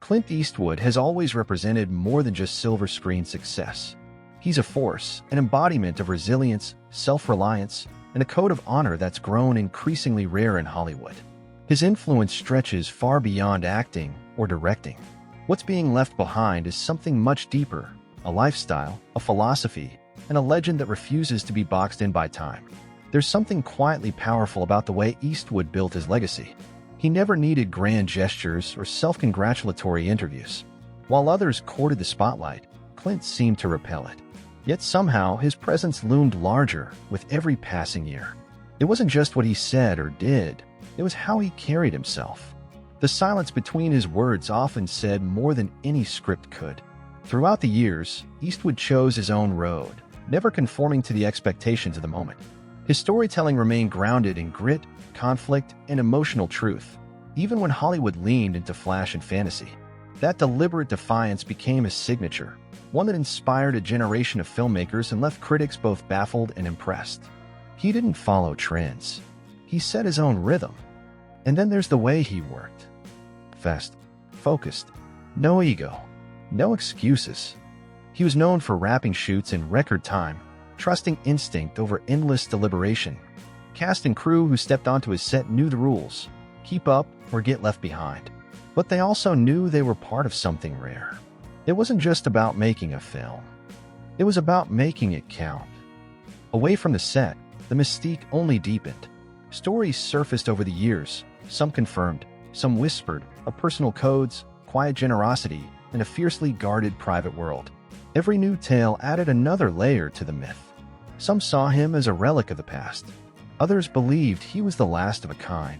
Clint Eastwood has always represented more than just silver screen success. He's a force, an embodiment of resilience, self-reliance, and a code of honor that's grown increasingly rare in Hollywood. His influence stretches far beyond acting or directing. What's being left behind is something much deeper, a lifestyle, a philosophy, and a legend that refuses to be boxed in by time. There's something quietly powerful about the way Eastwood built his legacy. He never needed grand gestures or self-congratulatory interviews. While others courted the spotlight, Clint seemed to repel it. Yet somehow his presence loomed larger with every passing year. It wasn't just what he said or did, it was how he carried himself. The silence between his words often said more than any script could. Throughout the years, Eastwood chose his own road, never conforming to the expectations of the moment. His storytelling remained grounded in grit, conflict, and emotional truth, even when Hollywood leaned into flash and fantasy. That deliberate defiance became his signature, one that inspired a generation of filmmakers and left critics both baffled and impressed. He didn't follow trends. He set his own rhythm. And then there's the way he worked. Fast, focused, no ego, no excuses. He was known for wrapping shoots in record time, trusting instinct over endless deliberation. Cast and crew who stepped onto his set knew the rules: keep up or get left behind. But they also knew they were part of something rare. It wasn't just about making a film. It was about making it count. Away from the set, the mystique only deepened. Stories surfaced over the years, some confirmed, some whispered, of personal codes, quiet generosity, and a fiercely guarded private world. Every new tale added another layer to the myth. Some saw him as a relic of the past. Others believed he was the last of a kind.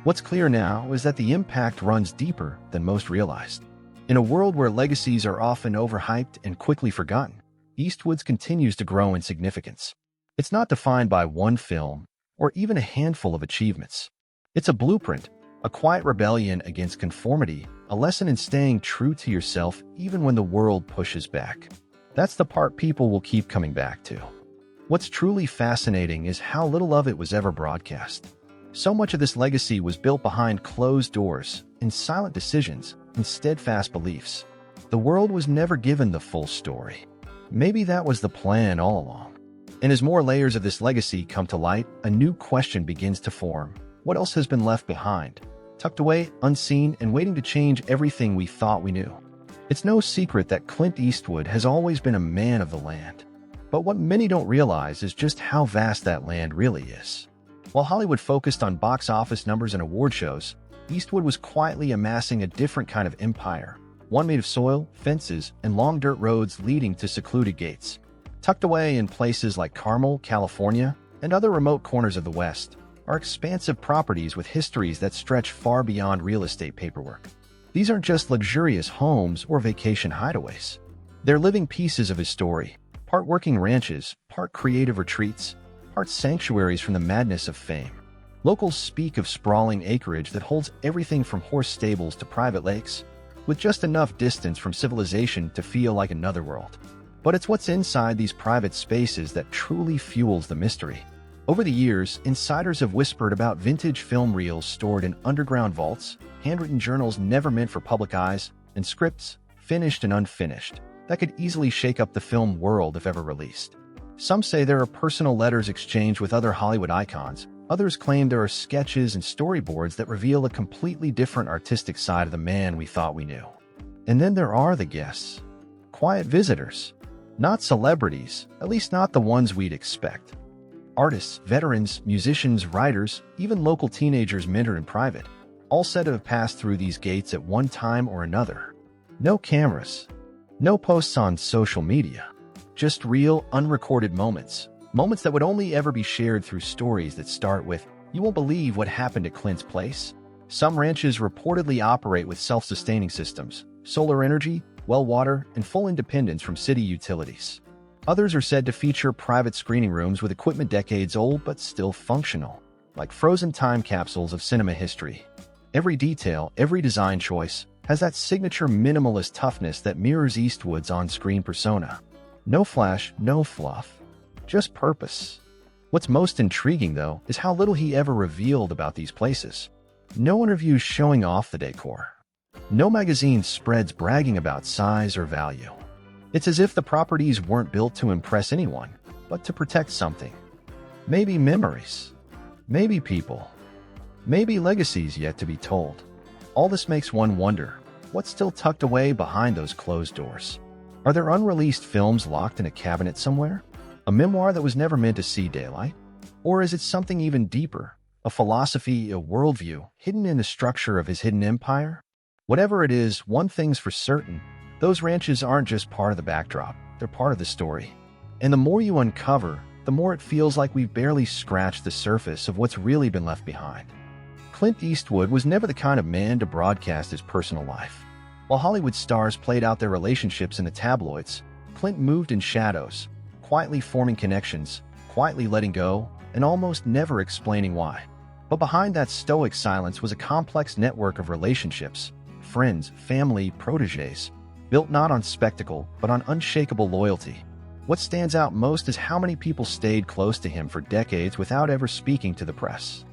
What's clear now is that the impact runs deeper than most realized. In a world where legacies are often overhyped and quickly forgotten, Eastwood's continues to grow in significance. It's not defined by one film or even a handful of achievements. It's a blueprint, a quiet rebellion against conformity, a lesson in staying true to yourself even when the world pushes back. That's the part people will keep coming back to. What's truly fascinating is how little of it was ever broadcast. So much of this legacy was built behind closed doors, in silent decisions, and steadfast beliefs. The world was never given the full story. Maybe that was the plan all along. And as more layers of this legacy come to light, a new question begins to form. What else has been left behind, tucked away, unseen, and waiting to change everything we thought we knew? It's no secret that Clint Eastwood has always been a man of the land. But what many don't realize is just how vast that land really is. While Hollywood focused on box office numbers and award shows, Eastwood was quietly amassing a different kind of empire, one made of soil, fences, and long dirt roads leading to secluded gates. Tucked away in places like Carmel, California, and other remote corners of the West, are expansive properties with histories that stretch far beyond real estate paperwork. These aren't just luxurious homes or vacation hideaways. They're living pieces of his story, part working ranches, part creative retreats, part sanctuaries from the madness of fame. Locals speak of sprawling acreage that holds everything from horse stables to private lakes, with just enough distance from civilization to feel like another world. But it's what's inside these private spaces that truly fuels the mystery. Over the years, insiders have whispered about vintage film reels stored in underground vaults, handwritten journals never meant for public eyes, and scripts, finished and unfinished, that could easily shake up the film world if ever released. Some say there are personal letters exchanged with other Hollywood icons. Others claim there are sketches and storyboards that reveal a completely different artistic side of the man we thought we knew. And then there are the guests. Quiet visitors. Not celebrities, at least not the ones we'd expect. Artists, veterans, musicians, writers, even local teenagers mentored in private, all said to have passed through these gates at one time or another. No cameras. No posts on social media. Just real, unrecorded moments. Moments that would only ever be shared through stories that start with, "You won't believe what happened at Clint's place." Some ranches reportedly operate with self-sustaining systems, solar energy, well water, and full independence from city utilities. Others are said to feature private screening rooms with equipment decades old but still functional, like frozen time capsules of cinema history. Every detail, every design choice, has that signature minimalist toughness that mirrors Eastwood's on-screen persona. No flash, no fluff, just purpose. What's most intriguing, though, is how little he ever revealed about these places. No interviews showing off the decor. No magazine spreads bragging about size or value. It's as if the properties weren't built to impress anyone, but to protect something. Maybe memories. Maybe people. Maybe legacies yet to be told. All this makes one wonder, what's still tucked away behind those closed doors? Are there unreleased films locked in a cabinet somewhere? A memoir that was never meant to see daylight? Or is it something even deeper? A philosophy, a worldview, hidden in the structure of his hidden empire? Whatever it is, one thing's for certain, those ranches aren't just part of the backdrop, they're part of the story. And the more you uncover, the more it feels like we've barely scratched the surface of what's really been left behind. Clint Eastwood was never the kind of man to broadcast his personal life. While Hollywood stars played out their relationships in the tabloids, Clint moved in shadows, quietly forming connections, quietly letting go, and almost never explaining why. But behind that stoic silence was a complex network of relationships, friends, family, protégés, built not on spectacle, but on unshakable loyalty. What stands out most is how many people stayed close to him for decades without ever speaking to the press.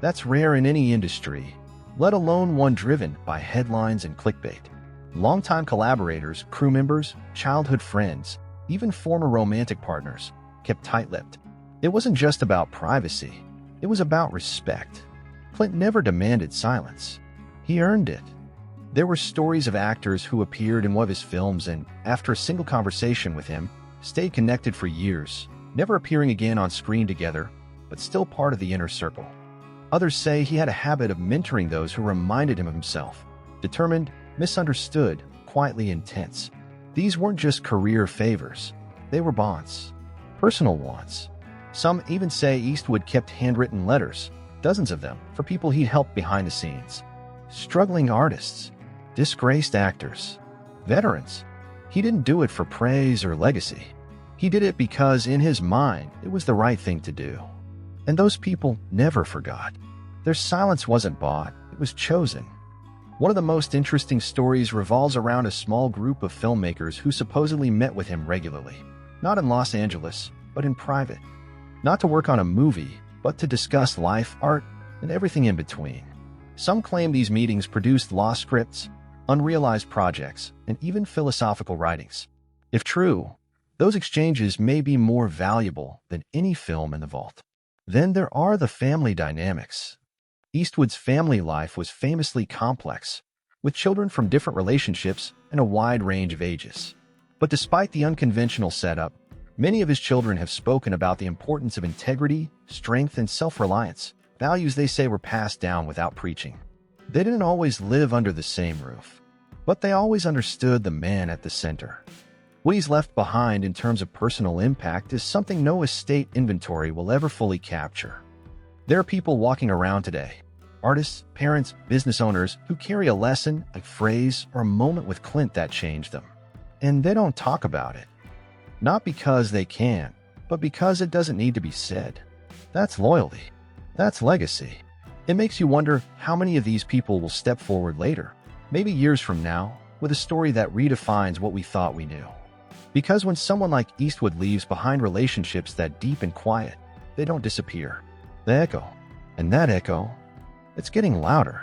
That's rare in any industry, let alone one driven by headlines and clickbait. Longtime collaborators, crew members, childhood friends, even former romantic partners, kept tight-lipped. It wasn't just about privacy, it was about respect. Clint never demanded silence. He earned it. There were stories of actors who appeared in one of his films and, after a single conversation with him, stayed connected for years, never appearing again on screen together, but still part of the inner circle. Others say he had a habit of mentoring those who reminded him of himself, determined, misunderstood, quietly intense. These weren't just career favors, they were bonds, personal ones. Some even say Eastwood kept handwritten letters, dozens of them, for people he'd helped behind the scenes. Struggling artists, disgraced actors, veterans. He didn't do it for praise or legacy. He did it because, in his mind, it was the right thing to do. And those people never forgot. Their silence wasn't bought, it was chosen. One of the most interesting stories revolves around a small group of filmmakers who supposedly met with him regularly, not in Los Angeles, but in private. Not to work on a movie, but to discuss life, art, and everything in between. Some claim these meetings produced law scripts, unrealized projects, and even philosophical writings. If true, those exchanges may be more valuable than any film in the vault. Then there are the family dynamics. Eastwood's family life was famously complex, with children from different relationships and a wide range of ages. But despite the unconventional setup, many of his children have spoken about the importance of integrity, strength, and self-reliance, values they say were passed down without preaching. They didn't always live under the same roof, but they always understood the man at the center. What he's left behind in terms of personal impact is something no estate inventory will ever fully capture. There are people walking around today, artists, parents, business owners, who carry a lesson, a phrase, or a moment with Clint that changed them. And they don't talk about it. Not because they can't, but because it doesn't need to be said. That's loyalty. That's legacy. It makes you wonder how many of these people will step forward later, maybe years from now, with a story that redefines what we thought we knew. Because when someone like Eastwood leaves behind relationships that deep and quiet, they don't disappear. They echo. And that echo, it's getting louder.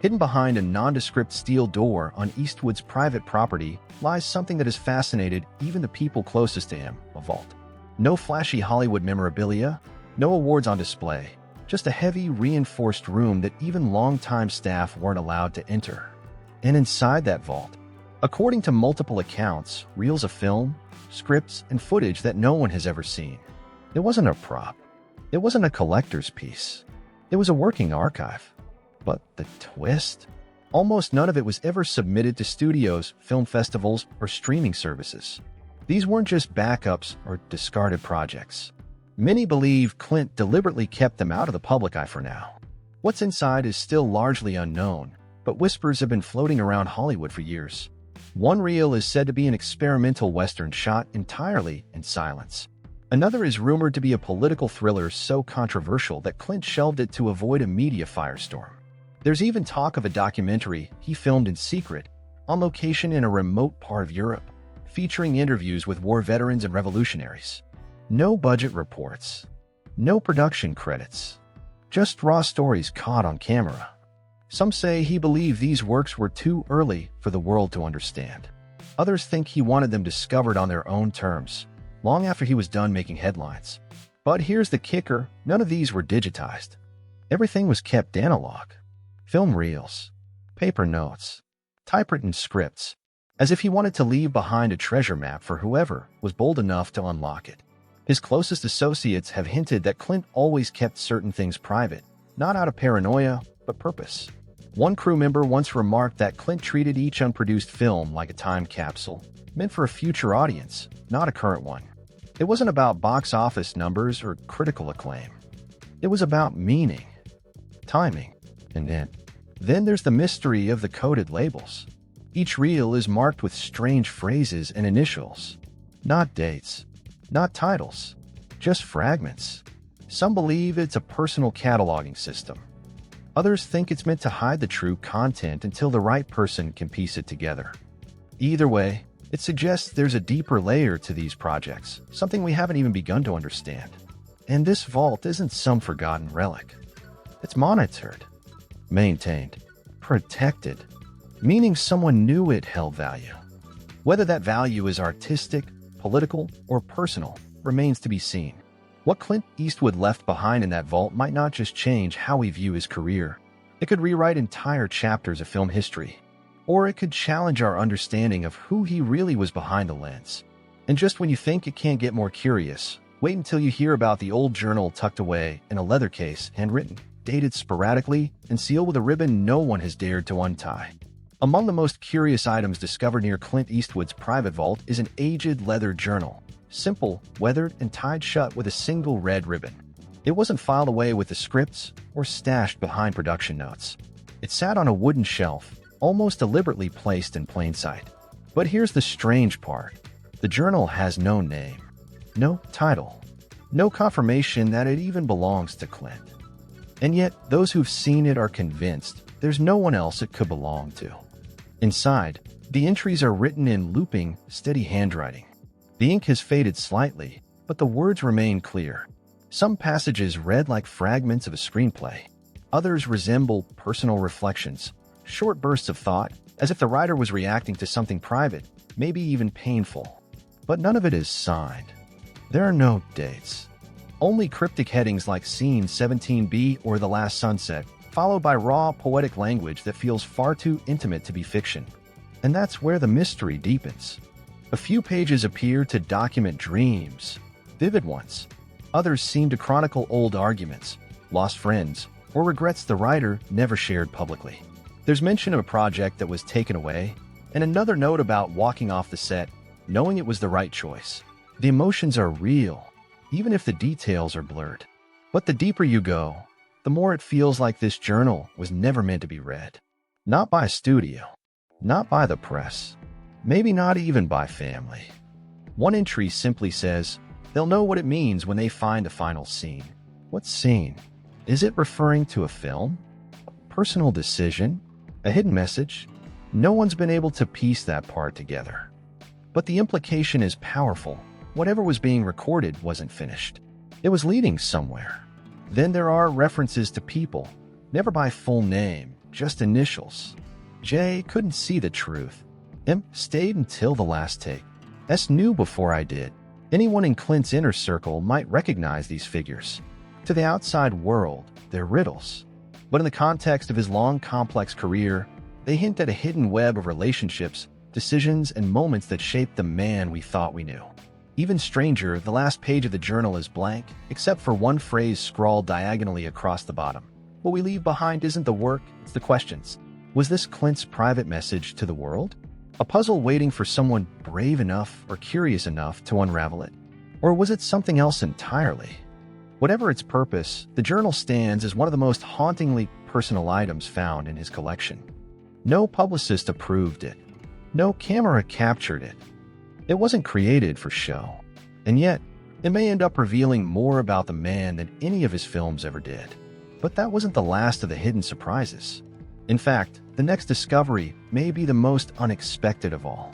Hidden behind a nondescript steel door on Eastwood's private property lies something that has fascinated even the people closest to him, a vault. No flashy Hollywood memorabilia, no awards on display, just a heavy, reinforced room that even longtime staff weren't allowed to enter. And inside that vault, according to multiple accounts, reels of film, scripts, and footage that no one has ever seen. It wasn't a prop. It wasn't a collector's piece. It was a working archive. But the twist? Almost none of it was ever submitted to studios, film festivals, or streaming services. These weren't just backups or discarded projects. Many believe Clint deliberately kept them out of the public eye for now. What's inside is still largely unknown, but whispers have been floating around Hollywood for years. One reel is said to be an experimental Western shot entirely in silence. Another is rumored to be a political thriller so controversial that Clint shelved it to avoid a media firestorm. There's even talk of a documentary he filmed in secret, on location in a remote part of Europe, featuring interviews with war veterans and revolutionaries. No budget reports, no production credits, just raw stories caught on camera. Some say he believed these works were too early for the world to understand. Others think he wanted them discovered on their own terms, long after he was done making headlines. But here's the kicker, none of these were digitized. Everything was kept analog. Film reels, paper notes, typewritten scripts, as if he wanted to leave behind a treasure map for whoever was bold enough to unlock it. His closest associates have hinted that Clint always kept certain things private, not out of paranoia, but purpose. One crew member once remarked that Clint treated each unproduced film like a time capsule, meant for a future audience, not a current one. It wasn't about box office numbers or critical acclaim. It was about meaning, timing, and end. Then there's the mystery of the coded labels. Each reel is marked with strange phrases and initials. Not dates, not titles, just fragments. Some believe it's a personal cataloging system. Others think it's meant to hide the true content until the right person can piece it together. Either way, it suggests there's a deeper layer to these projects, something we haven't even begun to understand. And this vault isn't some forgotten relic. It's monitored, maintained, protected, meaning someone knew it held value. Whether that value is artistic, political, or personal remains to be seen. What Clint Eastwood left behind in that vault might not just change how we view his career. It could rewrite entire chapters of film history. Or it could challenge our understanding of who he really was behind the lens. And just when you think it can't get more curious, wait until you hear about the old journal tucked away in a leather case, handwritten, dated sporadically, and sealed with a ribbon no one has dared to untie. Among the most curious items discovered near Clint Eastwood's private vault is an aged leather journal. Simple, weathered, and tied shut with a single red ribbon. It wasn't filed away with the scripts or stashed behind production notes. It sat on a wooden shelf, almost deliberately placed in plain sight. But here's the strange part. The journal has no name, no title, no confirmation that it even belongs to Clint. And yet, those who've seen it are convinced there's no one else it could belong to. Inside, the entries are written in looping, steady handwriting. The ink has faded slightly, but the words remain clear. Some passages read like fragments of a screenplay. Others resemble personal reflections, short bursts of thought, as if the writer was reacting to something private, maybe even painful. But none of it is signed. There are no dates. Only cryptic headings like Scene 17B or The Last Sunset, followed by raw, poetic language that feels far too intimate to be fiction. And that's where the mystery deepens. A few pages appear to document dreams, vivid ones. Others seem to chronicle old arguments, lost friends, or regrets the writer never shared publicly. There's mention of a project that was taken away, and another note about walking off the set, knowing it was the right choice. The emotions are real, even if the details are blurred. But the deeper you go, the more it feels like this journal was never meant to be read. Not by a studio, not by the press, maybe not even by family. One entry simply says, they'll know what it means when they find the final scene. What scene? Is it referring to a film? A personal decision? A hidden message? No one's been able to piece that part together. But the implication is powerful. Whatever was being recorded wasn't finished. It was leading somewhere. Then there are references to people, never by full name, just initials. J couldn't see the truth. M stayed until the last take. S knew before I did. Anyone in Clint's inner circle might recognize these figures. To the outside world, they're riddles. But in the context of his long, complex career, they hint at a hidden web of relationships, decisions, and moments that shaped the man we thought we knew. Even stranger, the last page of the journal is blank, except for one phrase scrawled diagonally across the bottom. What we leave behind isn't the work, it's the questions. Was this Clint's private message to the world? A puzzle waiting for someone brave enough or curious enough to unravel it? Or was it something else entirely? Whatever its purpose, the journal stands as one of the most hauntingly personal items found in his collection. No publicist approved it. No camera captured it. It wasn't created for show. And yet, it may end up revealing more about the man than any of his films ever did. But that wasn't the last of the hidden surprises. In fact, the next discovery may be the most unexpected of all.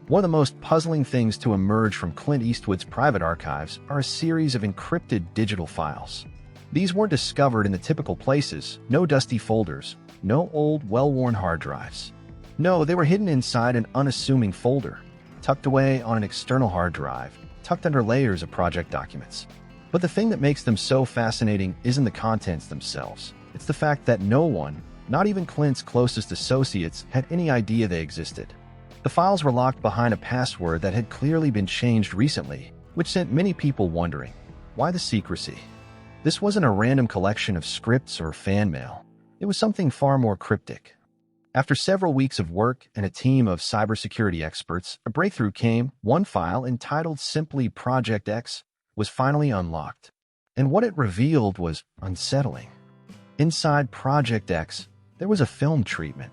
One of the most puzzling things to emerge from Clint Eastwood's private archives are a series of encrypted digital files. These weren't discovered in the typical places, no dusty folders, No old, well-worn hard drives. No, they were hidden inside an unassuming folder, tucked away on an external hard drive, tucked under layers of project documents. But the thing that makes them so fascinating isn't the contents themselves. It's the fact that no one, not even Clint's closest associates, had any idea they existed. The files were locked behind a password that had clearly been changed recently, which sent many people wondering, why the secrecy? This wasn't a random collection of scripts or fan mail. It was something far more cryptic. After several weeks of work and a team of cybersecurity experts, a breakthrough came. One file, entitled simply Project X, was finally unlocked. And what it revealed was unsettling. Inside Project X, there was a film treatment.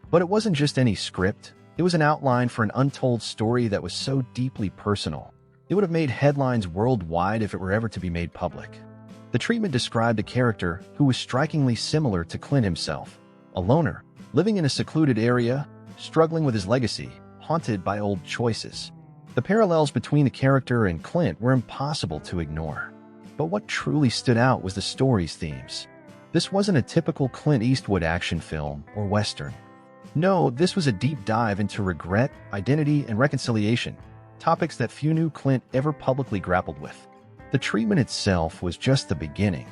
But it wasn't just any script. It was an outline for an untold story that was so deeply personal. It would have made headlines worldwide if it were ever to be made public. The treatment described a character who was strikingly similar to Clint himself, a loner, living in a secluded area, struggling with his legacy, haunted by old choices. The parallels between the character and Clint were impossible to ignore. But what truly stood out was the story's themes. This wasn't a typical Clint Eastwood action film or Western. No, this was a deep dive into regret, identity, and reconciliation, topics that few knew Clint ever publicly grappled with. The treatment itself was just the beginning.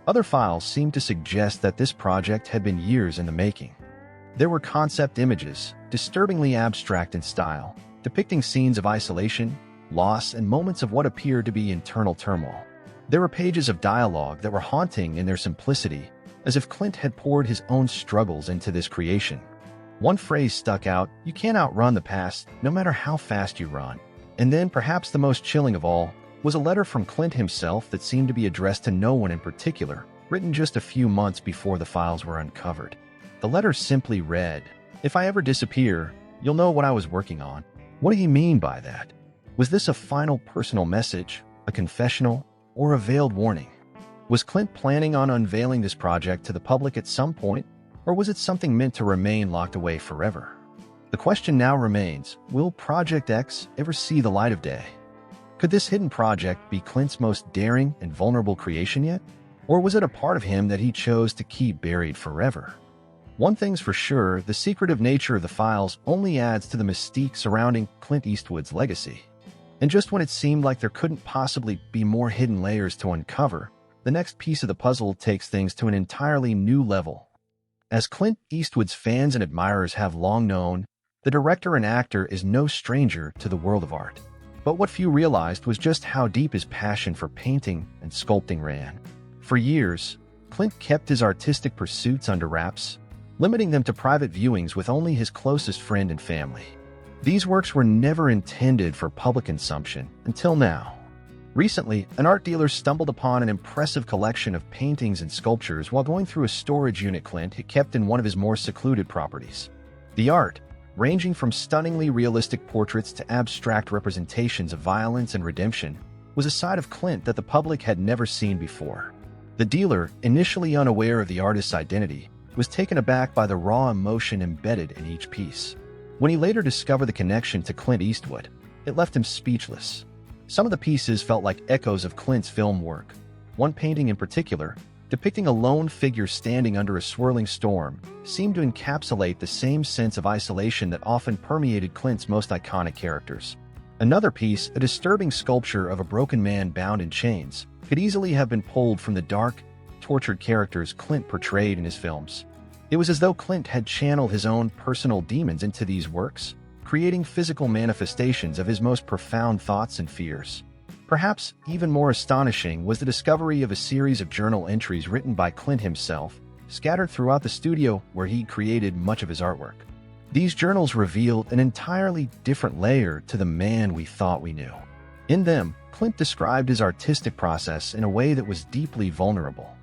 Other files seemed to suggest that this project had been years in the making. There were concept images, disturbingly abstract in style, depicting scenes of isolation, loss, and moments of what appeared to be internal turmoil. There were pages of dialogue that were haunting in their simplicity, as if Clint had poured his own struggles into this creation. One phrase stuck out: "You can't outrun the past, no matter how fast you run." And then, perhaps the most chilling of all, was a letter from Clint himself that seemed to be addressed to no one in particular, written just a few months before the files were uncovered. The letter simply read, "If I ever disappear, you'll know what I was working on." What did he mean by that? Was this a final personal message, a confessional, or a veiled warning? Was Clint planning on unveiling this project to the public at some point, or was it something meant to remain locked away forever? The question now remains, will Project X ever see the light of day? Could this hidden project be Clint's most daring and vulnerable creation yet? Or was it a part of him that he chose to keep buried forever? One thing's for sure, the secretive nature of the files only adds to the mystique surrounding Clint Eastwood's legacy. And just when it seemed like there couldn't possibly be more hidden layers to uncover, the next piece of the puzzle takes things to an entirely new level. As Clint Eastwood's fans and admirers have long known, the director and actor is no stranger to the world of art. But what few realized was just how deep his passion for painting and sculpting ran. For years, Clint kept his artistic pursuits under wraps, limiting them to private viewings with only his closest friend and family. These works were never intended for public consumption until now. Recently, an art dealer stumbled upon an impressive collection of paintings and sculptures while going through a storage unit Clint had kept in one of his more secluded properties. The art, ranging from stunningly realistic portraits to abstract representations of violence and redemption, was a side of Clint that the public had never seen before. The dealer, initially unaware of the artist's identity, was taken aback by the raw emotion embedded in each piece. When he later discovered the connection to Clint Eastwood, it left him speechless. Some of the pieces felt like echoes of Clint's film work. One painting in particular, depicting a lone figure standing under a swirling storm, seemed to encapsulate the same sense of isolation that often permeated Clint's most iconic characters. Another piece, a disturbing sculpture of a broken man bound in chains, could easily have been pulled from the dark, tortured characters Clint portrayed in his films. It was as though Clint had channeled his own personal demons into these works, creating physical manifestations of his most profound thoughts and fears. Perhaps even more astonishing was the discovery of a series of journal entries written by Clint himself, scattered throughout the studio where he created much of his artwork. These journals revealed an entirely different layer to the man we thought we knew. In them, Clint described his artistic process in a way that was deeply vulnerable.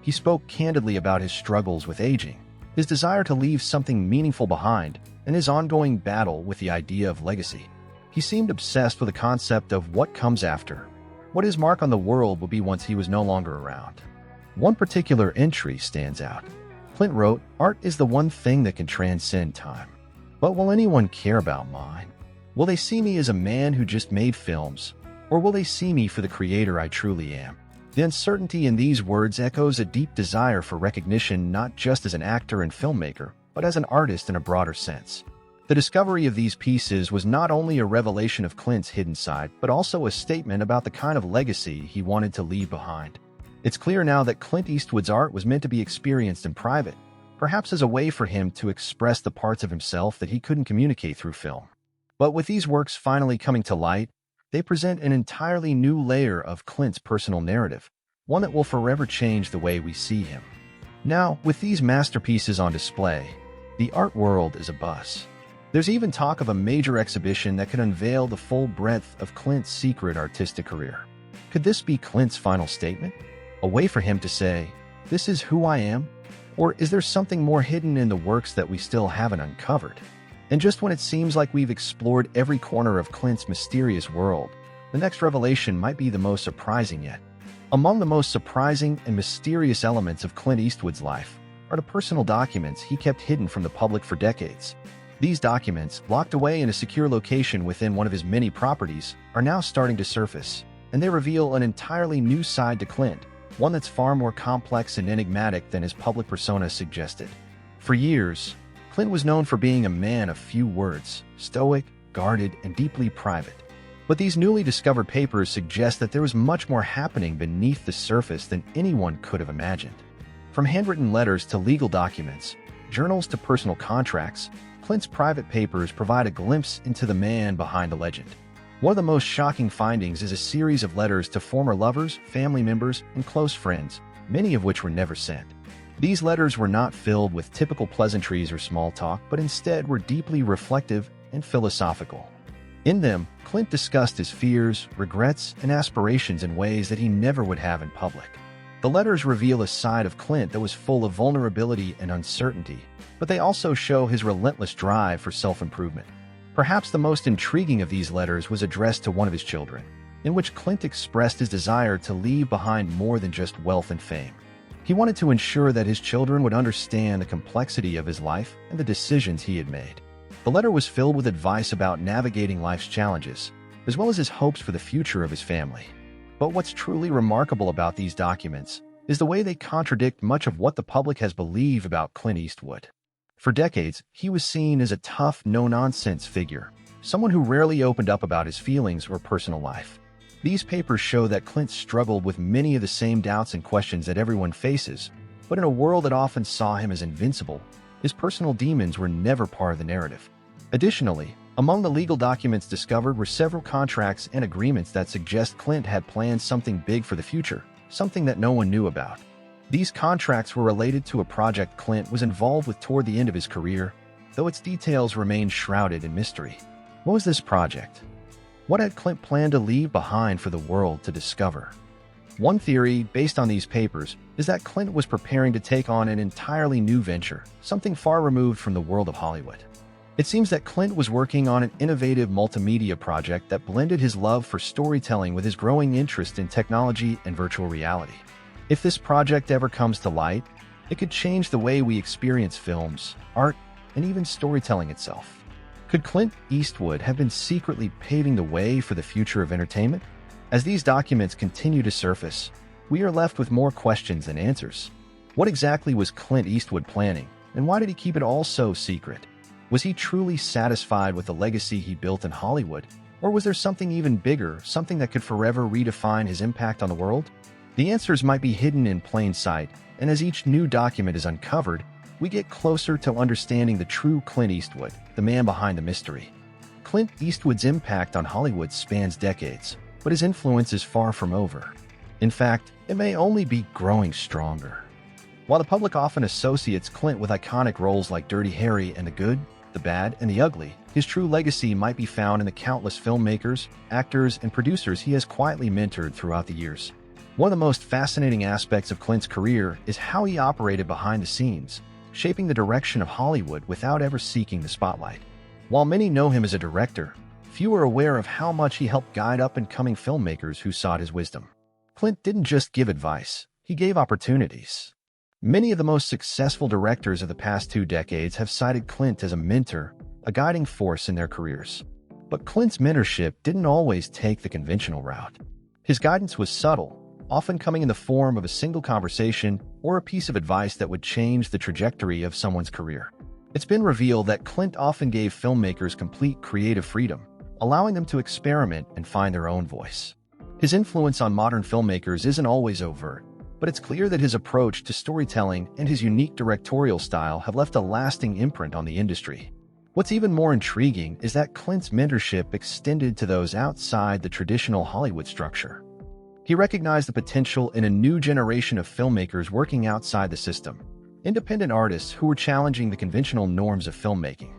He spoke candidly about his struggles with aging, his desire to leave something meaningful behind, and his ongoing battle with the idea of legacy. He seemed obsessed with the concept of what comes after, what his mark on the world would be once he was no longer around. One particular entry stands out. Clint wrote, "Art is the one thing that can transcend time. But will anyone care about mine? Will they see me as a man who just made films, or will they see me for the creator I truly am?" The uncertainty in these words echoes a deep desire for recognition not just as an actor and filmmaker, but as an artist in a broader sense. The discovery of these pieces was not only a revelation of Clint's hidden side, but also a statement about the kind of legacy he wanted to leave behind. It's clear now that Clint Eastwood's art was meant to be experienced in private, perhaps as a way for him to express the parts of himself that he couldn't communicate through film. But with these works finally coming to light, they present an entirely new layer of Clint's personal narrative, one that will forever change the way we see him. Now, with these masterpieces on display, the art world is abuzz. There's even talk of a major exhibition that could unveil the full breadth of Clint's secret artistic career. Could this be Clint's final statement? A way for him to say, "This is who I am"? Or is there something more hidden in the works that we still haven't uncovered? And just when it seems like we've explored every corner of Clint's mysterious world, the next revelation might be the most surprising yet. Among the most surprising and mysterious elements of Clint Eastwood's life are the personal documents he kept hidden from the public for decades. These documents, locked away in a secure location within one of his many properties, are now starting to surface, and they reveal an entirely new side to Clint, one that's far more complex and enigmatic than his public persona suggested. For years, Clint was known for being a man of few words, stoic, guarded, and deeply private. But these newly discovered papers suggest that there was much more happening beneath the surface than anyone could have imagined. From handwritten letters to legal documents, journals to personal contracts, Clint's private papers provide a glimpse into the man behind the legend. One of the most shocking findings is a series of letters to former lovers, family members, and close friends, many of which were never sent. These letters were not filled with typical pleasantries or small talk, but instead were deeply reflective and philosophical. In them, Clint discussed his fears, regrets, and aspirations in ways that he never would have in public. The letters reveal a side of Clint that was full of vulnerability and uncertainty, but they also show his relentless drive for self-improvement. Perhaps the most intriguing of these letters was addressed to one of his children, in which Clint expressed his desire to leave behind more than just wealth and fame. He wanted to ensure that his children would understand the complexity of his life and the decisions he had made. The letter was filled with advice about navigating life's challenges, as well as his hopes for the future of his family. But what's truly remarkable about these documents is the way they contradict much of what the public has believed about Clint Eastwood. For decades, he was seen as a tough, no-nonsense figure, someone who rarely opened up about his feelings or personal life. These papers show that Clint struggled with many of the same doubts and questions that everyone faces, but in a world that often saw him as invincible, his personal demons were never part of the narrative. Additionally, among the legal documents discovered were several contracts and agreements that suggest Clint had planned something big for the future, something that no one knew about. These contracts were related to a project Clint was involved with toward the end of his career, though its details remained shrouded in mystery. What was this project? What had Clint planned to leave behind for the world to discover? One theory, based on these papers, is that Clint was preparing to take on an entirely new venture, something far removed from the world of Hollywood. It seems that Clint was working on an innovative multimedia project that blended his love for storytelling with his growing interest in technology and virtual reality. If this project ever comes to light, it could change the way we experience films, art, and even storytelling itself. Could Clint Eastwood have been secretly paving the way for the future of entertainment? As these documents continue to surface, we are left with more questions than answers. What exactly was Clint Eastwood planning, and why did he keep it all so secret? Was he truly satisfied with the legacy he built in Hollywood, or was there something even bigger, something that could forever redefine his impact on the world? The answers might be hidden in plain sight, and as each new document is uncovered, we get closer to understanding the true Clint Eastwood, the man behind the mystery. Clint Eastwood's impact on Hollywood spans decades, but his influence is far from over. In fact, it may only be growing stronger. While the public often associates Clint with iconic roles like Dirty Harry and The Good, The Bad, and The Ugly, his true legacy might be found in the countless filmmakers, actors, and producers he has quietly mentored throughout the years. One of the most fascinating aspects of Clint's career is how he operated behind the scenes, shaping the direction of Hollywood without ever seeking the spotlight. While many know him as a director, few are aware of how much he helped guide up-and-coming filmmakers who sought his wisdom. Clint didn't just give advice, he gave opportunities. Many of the most successful directors of the past 2 decades have cited Clint as a mentor, a guiding force in their careers. But Clint's mentorship didn't always take the conventional route. His guidance was subtle, often coming in the form of a single conversation or a piece of advice that would change the trajectory of someone's career. It's been revealed that Clint often gave filmmakers complete creative freedom, allowing them to experiment and find their own voice. His influence on modern filmmakers isn't always overt, but it's clear that his approach to storytelling and his unique directorial style have left a lasting imprint on the industry. What's even more intriguing is that Clint's mentorship extended to those outside the traditional Hollywood structure. He recognized the potential in a new generation of filmmakers working outside the system, independent artists who were challenging the conventional norms of filmmaking.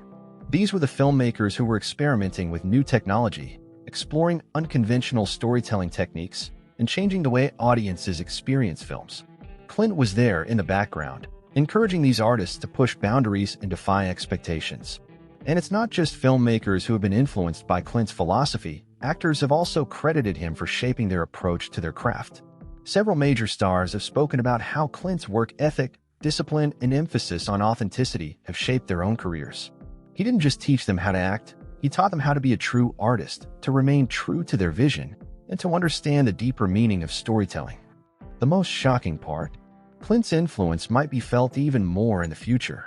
These were the filmmakers who were experimenting with new technology, exploring unconventional storytelling techniques, and changing the way audiences experience films. Clint was there in the background, encouraging these artists to push boundaries and defy expectations. And it's not just filmmakers who have been influenced by Clint's philosophy. Actors have also credited him for shaping their approach to their craft. Several major stars have spoken about how Clint's work ethic, discipline, and emphasis on authenticity have shaped their own careers. He didn't just teach them how to act, he taught them how to be a true artist, to remain true to their vision, and to understand the deeper meaning of storytelling. The most shocking part, Clint's influence might be felt even more in the future.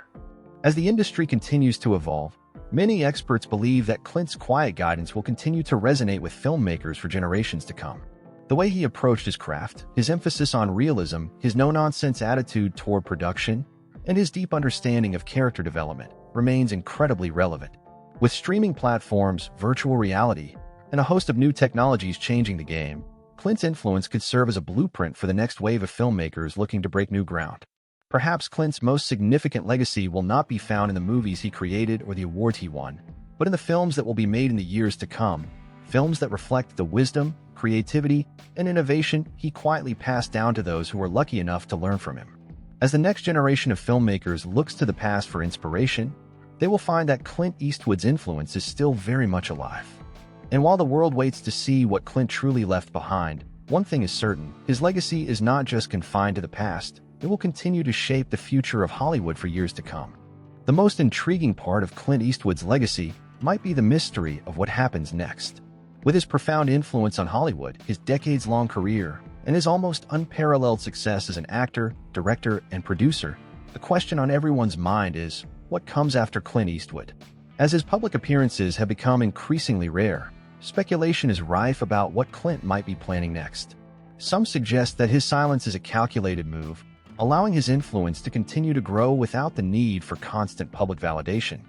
As the industry continues to evolve, many experts believe that Clint's quiet guidance will continue to resonate with filmmakers for generations to come. The way he approached his craft, his emphasis on realism, his no-nonsense attitude toward production, and his deep understanding of character development remains incredibly relevant. With streaming platforms, virtual reality, and a host of new technologies changing the game, Clint's influence could serve as a blueprint for the next wave of filmmakers looking to break new ground. Perhaps Clint's most significant legacy will not be found in the movies he created or the awards he won, but in the films that will be made in the years to come, films that reflect the wisdom, creativity, and innovation he quietly passed down to those who were lucky enough to learn from him. As the next generation of filmmakers looks to the past for inspiration, they will find that Clint Eastwood's influence is still very much alive. And while the world waits to see what Clint truly left behind, one thing is certain: his legacy is not just confined to the past. It will continue to shape the future of Hollywood for years to come. The most intriguing part of Clint Eastwood's legacy might be the mystery of what happens next. With his profound influence on Hollywood, his decades-long career, and his almost unparalleled success as an actor, director, and producer, the question on everyone's mind is, what comes after Clint Eastwood? As his public appearances have become increasingly rare, speculation is rife about what Clint might be planning next. Some suggest that his silence is a calculated move, allowing his influence to continue to grow without the need for constant public validation.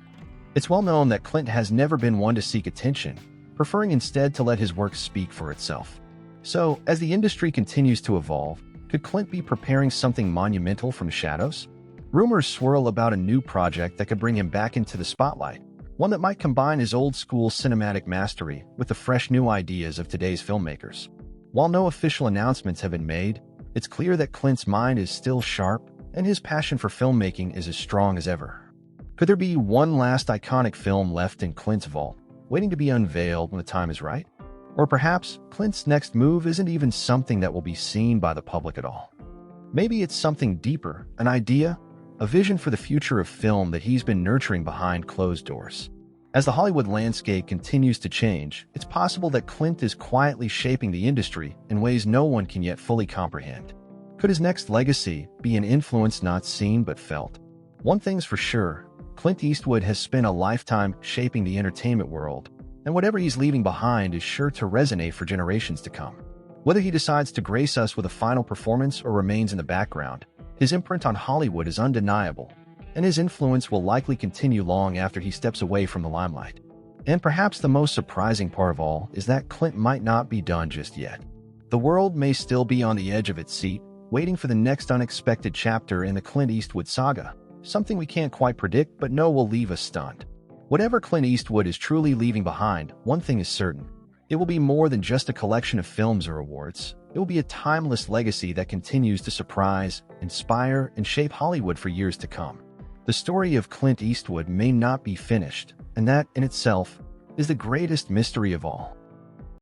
It's well known that Clint has never been one to seek attention, preferring instead to let his work speak for itself. So, as the industry continues to evolve, could Clint be preparing something monumental from the shadows? Rumors swirl about a new project that could bring him back into the spotlight, one that might combine his old-school cinematic mastery with the fresh new ideas of today's filmmakers. While no official announcements have been made, it's clear that Clint's mind is still sharp and his passion for filmmaking is as strong as ever. Could there be one last iconic film left in Clint's vault, waiting to be unveiled when the time is right? Or perhaps Clint's next move isn't even something that will be seen by the public at all. Maybe it's something deeper, an idea, a vision for the future of film that he's been nurturing behind closed doors. As the Hollywood landscape continues to change, it's possible that Clint is quietly shaping the industry in ways no one can yet fully comprehend. Could his next legacy be an influence not seen but felt? One thing's for sure, Clint Eastwood has spent a lifetime shaping the entertainment world, and whatever he's leaving behind is sure to resonate for generations to come. Whether he decides to grace us with a final performance or remains in the background, his imprint on Hollywood is undeniable, and his influence will likely continue long after he steps away from the limelight. And perhaps the most surprising part of all is that Clint might not be done just yet. The world may still be on the edge of its seat, waiting for the next unexpected chapter in the Clint Eastwood saga, something we can't quite predict but know will leave us stunned. Whatever Clint Eastwood is truly leaving behind, one thing is certain: it will be more than just a collection of films or awards. It will be a timeless legacy that continues to surprise, inspire, and shape Hollywood for years to come. The story of Clint Eastwood may not be finished, and that, in itself, is the greatest mystery of all.